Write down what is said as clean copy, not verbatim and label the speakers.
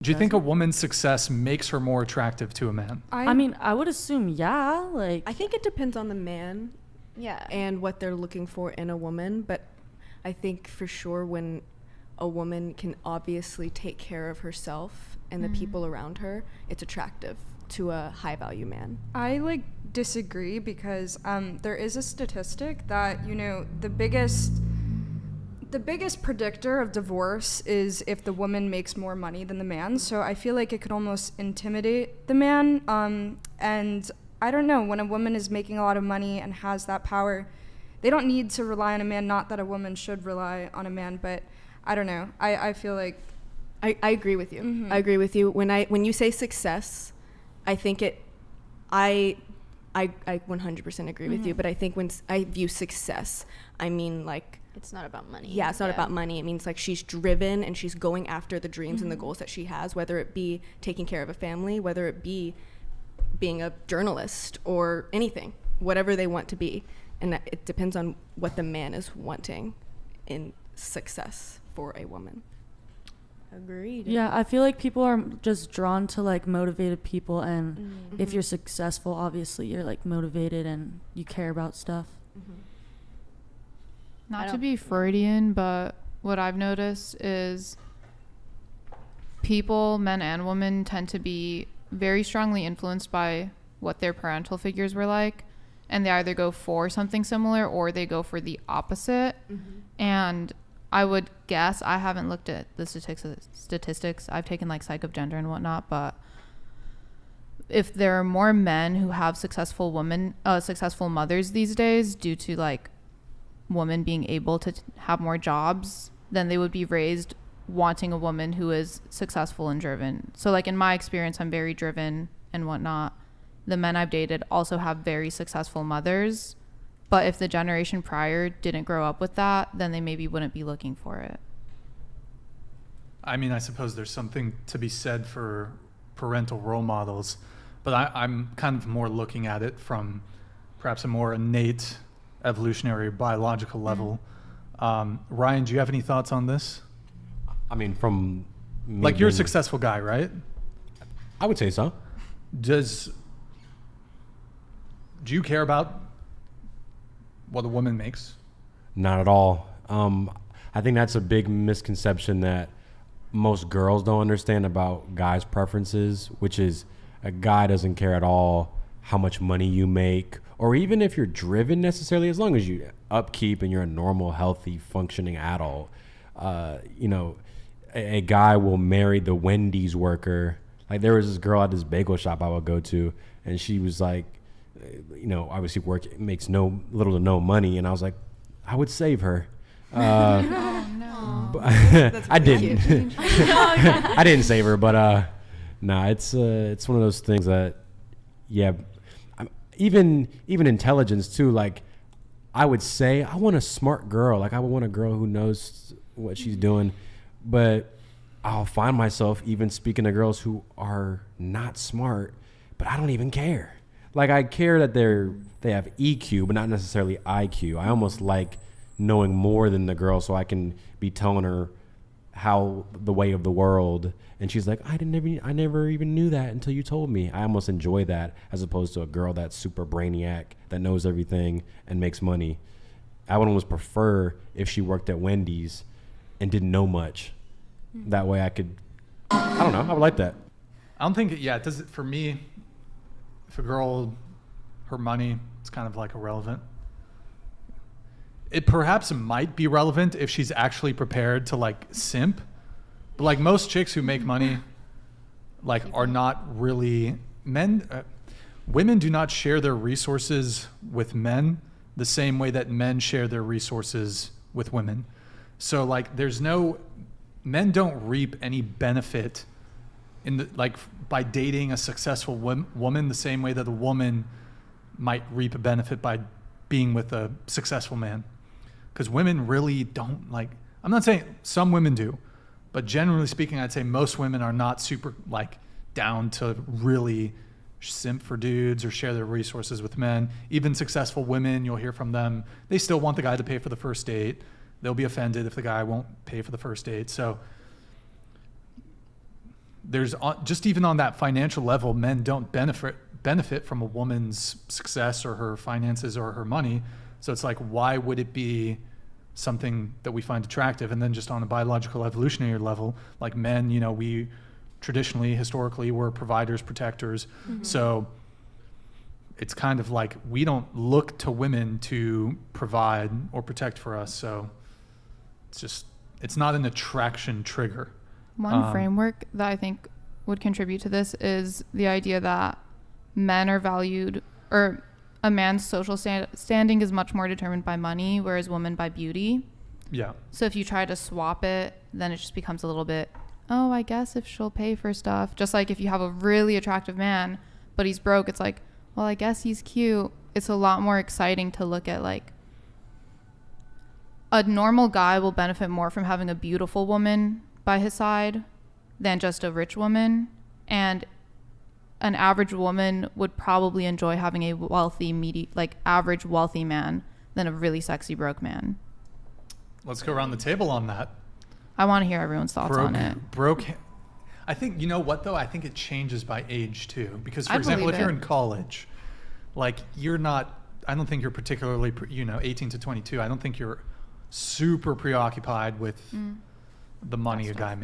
Speaker 1: Do you think a woman's success makes her more attractive to a man?
Speaker 2: I mean, I would assume, yeah. Like,
Speaker 3: I think it depends on the man
Speaker 4: Yeah.
Speaker 3: and what they're looking for in a woman, but I think for sure when a woman can obviously take care of herself and the people around her, it's attractive to a high value man.
Speaker 5: I like disagree because there is a statistic that, you know, the biggest predictor of divorce is if the woman makes more money than the man. So I feel like it could almost intimidate the man. And I don't know, when a woman is making a lot of money and has that power, they don't need to rely on a man. Not that a woman should rely on a man, but I don't know. I feel like
Speaker 3: I agree with you.
Speaker 5: Mhm.
Speaker 3: I agree with you. When you say success, I think I 100% agree with you, but I think when I view success, I mean like,
Speaker 4: It's not about money.
Speaker 3: yeah, it's not about money. It means like she's driven and she's going after the dreams and the goals that she has, whether it be taking care of a family, whether it be being a journalist or anything, whatever they want to be. And that it depends on what the man is wanting in success for a woman.
Speaker 4: Agreed.
Speaker 2: yeah, I feel like people are just drawn to like motivated people, and if you're successful, obviously you're like motivated and you care about stuff.
Speaker 6: Not to be Freudian, but what I've noticed is people, men and women, tend to be very strongly influenced by what their parental figures were like, and they either go for something similar or they go for the opposite. And I would guess, I haven't looked at the statistics. I've taken like psych of gender and whatnot, but if there are more men who have successful mothers these days due to like women being able to have more jobs, then they would be raised wanting a woman who is successful and driven. So like in my experience, I'm very driven and whatnot. The men I've dated also have very successful mothers, but if the generation prior didn't grow up with that, then they maybe wouldn't be looking for it.
Speaker 1: I mean, I suppose there's something to be said for parental role models, but I'm kind of more looking at it from perhaps a more innate evolutionary biological level. Ryan, do you have any thoughts on this?
Speaker 7: I mean, from me
Speaker 1: Like, you're a
Speaker 7: being-
Speaker 1: successful guy, right?
Speaker 7: I would say so.
Speaker 1: Do you care about what a woman makes?
Speaker 7: Not at all. I think that's a big misconception that most girls don't understand about guys' preferences, which is a guy doesn't care at all how much money you make, or even if you're driven necessarily, as long as you upkeep and you're a normal, healthy, functioning adult. You know, a guy will marry the Wendy's worker. Like, there was this girl at this bagel shop I would go to, and she was like, you know, obviously makes little to no money, and I was like, I would save her.
Speaker 6: Oh, no.
Speaker 7: I didn't. I didn't save her, but nah, it's one of those things that, yeah, even intelligence too. Like, I would say I want a smart girl. Like, I would want a girl who knows what she's doing, but I'll find myself even speaking to girls who are not smart, but I don't even care. Like, I care that they have EQ, but not necessarily IQ. I almost like knowing more than the girl, so I can be telling her how the way of the world, and she's like, I never even knew that until you told me. I almost enjoy that as opposed to a girl that's super brainiac that knows everything and makes money. I would almost prefer if she worked at Wendy's and didn't know much. That way I don't know, I would like that.
Speaker 1: I don't think, it does it for me. If a girl, her money, it's kind of like irrelevant. It perhaps might be relevant if she's actually prepared to like simp, but like most chicks who make money, like, are not really women do not share their resources with men the same way that men share their resources with women. So like, men don't reap any benefit by dating a successful woman the same way that a woman might reap a benefit by being with a successful man. Because women really don't like, I'm not saying some women do, but generally speaking, I'd say most women are not super like down to really simp for dudes or share their resources with men. Even successful women, you'll hear from them, they still want the guy to pay for the first date. They'll be offended if the guy won't pay for the first date. So there's just even on that financial level, men don't benefit from a woman's success or her finances or her money. So it's like, why would it be something that we find attractive? And then just on a biological evolutionary level, like men, you know, we traditionally, historically, were providers, protectors. So it's kind of like we don't look to women to provide or protect for us. So it's not an attraction trigger.
Speaker 6: One framework that I think would contribute to this is the idea that men are valued, or a man's social standing is much more determined by money, whereas women by beauty.
Speaker 1: Yeah.
Speaker 6: So if you try to swap it, then it just becomes a little bit, oh, I guess if she'll pay for stuff. Just like if you have a really attractive man, but he's broke, it's like, well, I guess he's cute. It's a lot more exciting to look at, like, a normal guy will benefit more from having a beautiful woman by his side than just a rich woman. And an average woman would probably enjoy having a wealthy, average wealthy man than a really sexy broke man.
Speaker 1: Let's go around the table on that.
Speaker 6: I want to hear everyone's thoughts on it.
Speaker 1: Broke. I think, you know what though? I think it changes by age too. Because for
Speaker 6: I
Speaker 1: example,
Speaker 6: believe
Speaker 1: if you're
Speaker 6: it.
Speaker 1: in college, like I don't think you're particularly, 18 to 22. I don't think you're super preoccupied with the money a guy